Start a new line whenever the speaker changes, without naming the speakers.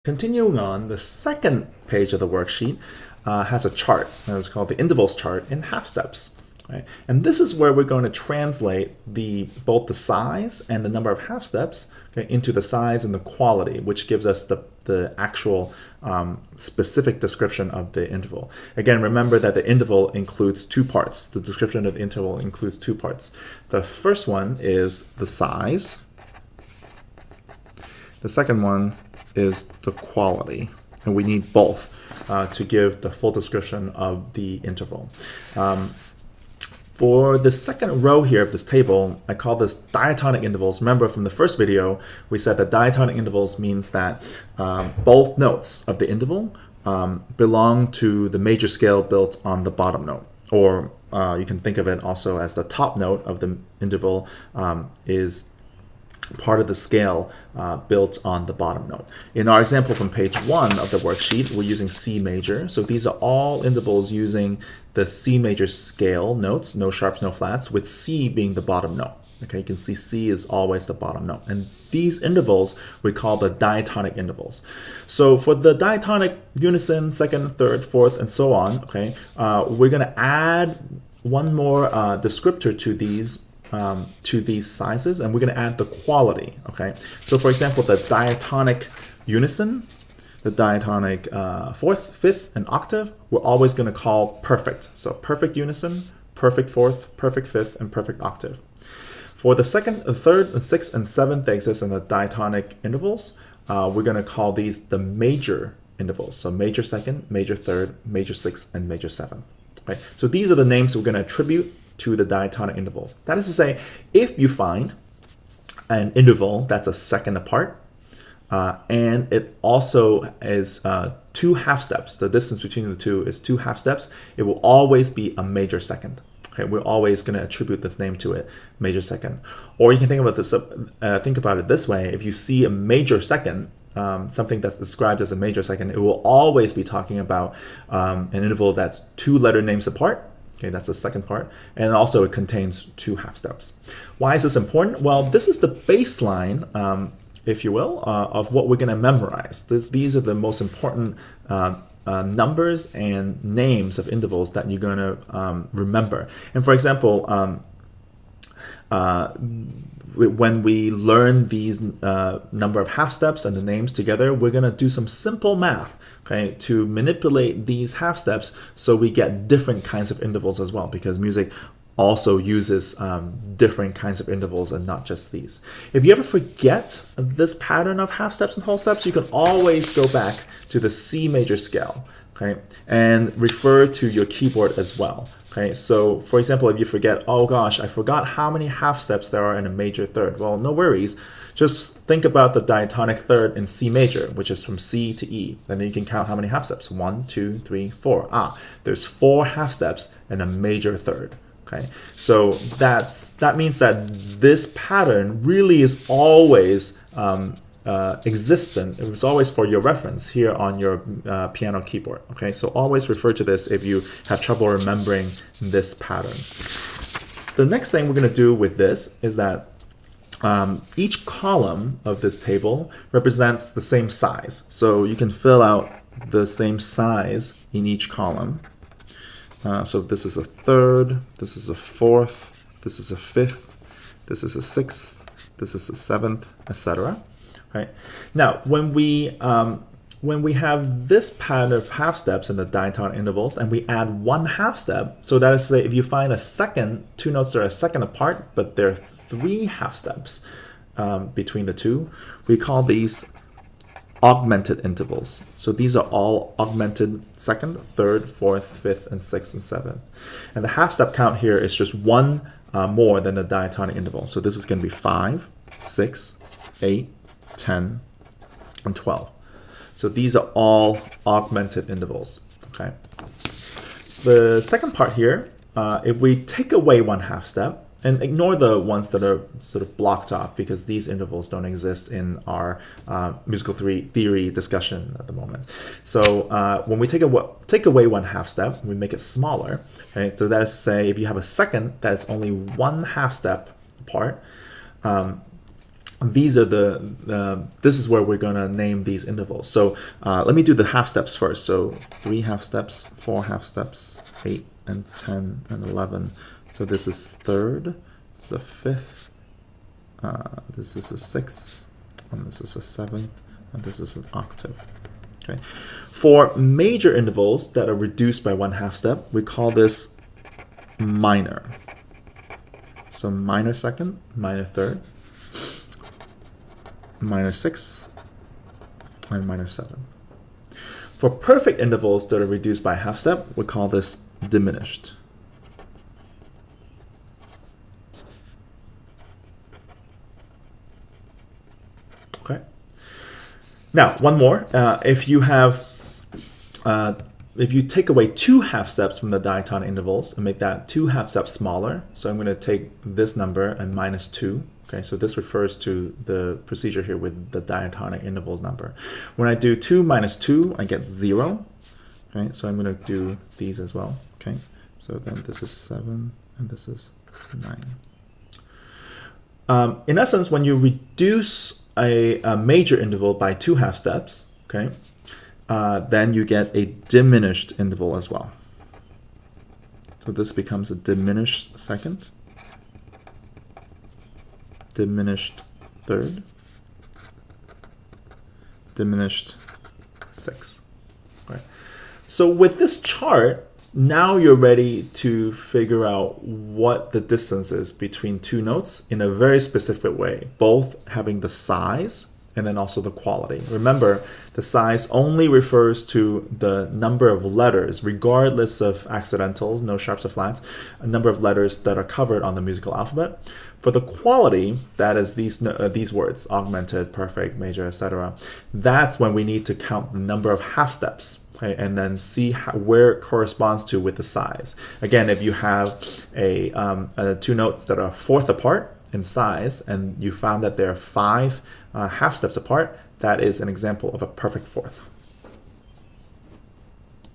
Continuing on, the second page of the worksheet has a chart, and it's called the intervals chart in half steps. Right? And this is where we're going to translate both the size and the number of half steps, okay, into the size and the quality, which gives us the actual specific description of the interval. Again, remember that the interval includes two parts. The description of the interval includes two parts. The first one is the size. The second one is the quality, and we need both to give the full description of the interval. For the second row here of this table, I call this diatonic intervals. Remember from the first video, we said that diatonic intervals means that both notes of the interval belong to the major scale built on the bottom note. Or you can think of it also as the top note of the interval is part of the scale built on the bottom note. In our example from page 1 of the worksheet, we're using C major. So these are all intervals using the C major scale notes, no sharps, no flats, with C being the bottom note. Okay, you can see C is always the bottom note. And these intervals we call the diatonic intervals. So for the diatonic unison, second, third, fourth, and so on, okay, we're going to add one more descriptor to these sizes, and we're going to add the quality. Okay, so for example, the diatonic unison, the diatonic fourth, fifth, and octave, we're always going to call perfect. So perfect unison, perfect fourth, perfect fifth, and perfect octave. For the second, the third, and sixth, and seventh, they exist in the diatonic intervals. We're going to call these the major intervals. So major second, major third, major sixth, and major seventh. Okay, so these are the names we're going to attribute to the diatonic intervals. That is to say, if you find an interval that's a second apart, and it also is two half steps, the distance between the two is two half steps, it will always be a major second. Okay, we're always going to attribute this name to it, major second. Or you can think about this. Think about it this way: if you see a major second, something that's described as a major second, it will always be talking about an interval that's two letter names apart. Okay, that's the second part. And also it contains two half steps. Why is this important? Well, this is the baseline, if you will, of what we're going to memorize. These are the most important numbers and names of intervals that you're going to remember. And for example, when we learn these number of half steps and the names together, we're going to do some simple math, okay, to manipulate these half steps so we get different kinds of intervals as well, because music also uses different kinds of intervals and not just these. If you ever forget this pattern of half steps and whole steps, you can always go back to the C major scale, okay, and refer to your keyboard as well. Okay, so for example, if you forget, oh gosh, I forgot how many half steps there are in a major third. Well, no worries. Just think about the diatonic third in C major, which is from C to E. And then you can count how many half steps. 1, 2, 3, 4. There's 4 half steps in a major third. Okay, so that means that this pattern really is always existent. It was always for your reference here on your piano keyboard. Okay, so always refer to this if you have trouble remembering this pattern. The next thing we're going to do with this is that each column of this table represents the same size. So you can fill out the same size in each column. So this is a third, this is a fourth, this is a fifth, this is a sixth, this is a seventh, etc. Right. Now, when we have this pattern of half steps in the diatonic intervals, and we add one half step, so that is to say, if you find a second, two notes that are a second apart, but there are 3 half steps between the two, we call these augmented intervals. So these are all augmented second, third, fourth, fifth, and sixth, and seventh. And the half step count here is just one more than the diatonic interval. So this is going to be 5, 6, 8, 10, and 12. So these are all augmented intervals. Okay. The second part here, if we take away one half step, and ignore the ones that are sort of blocked off because these intervals don't exist in our musical theory discussion at the moment. So when we take away one half step, we make it smaller. Okay? So that is to say, if you have a second that's only one half step apart, these are this is where we're going to name these intervals. So let me do the half steps first. So 3 half steps, 4 half steps, 8 and 10 and 11. So this is third, this is a fifth, this is a sixth, and this is a seventh, and this is an octave. Okay. For major intervals that are reduced by 1 half step, we call this minor. So minor second, minor third, minor sixth, and minor seventh. For perfect intervals that are reduced by half step, we call this diminished. Okay. Now, one more. If you take away 2 half steps from the diatonic intervals and make that 2 half steps smaller, so I'm going to take this number and minus 2. Okay, so this refers to the procedure here with the diatonic intervals number. When I do 2 minus 2, I get 0. Okay, so I'm going to do these as well. Okay, so then this is 7 and this is 9. In essence, when you reduce a major interval by 2 half steps, okay, then you get a diminished interval as well. So this becomes a diminished second, diminished third, diminished sixth. Right. So with this chart, now you're ready to figure out what the distance is between 2 notes in a very specific way, both having the size and then also the quality. Remember, the size only refers to the number of letters, regardless of accidentals, no sharps or flats, a number of letters that are covered on the musical alphabet. For the quality, that is these words, augmented, perfect, major, etc. That's when we need to count the number of half steps. Okay, and then see where it corresponds to with the size. Again, if you have 2 notes that are 1/4 apart in size, and you found that they're 5 half steps apart, that is an example of a perfect fourth.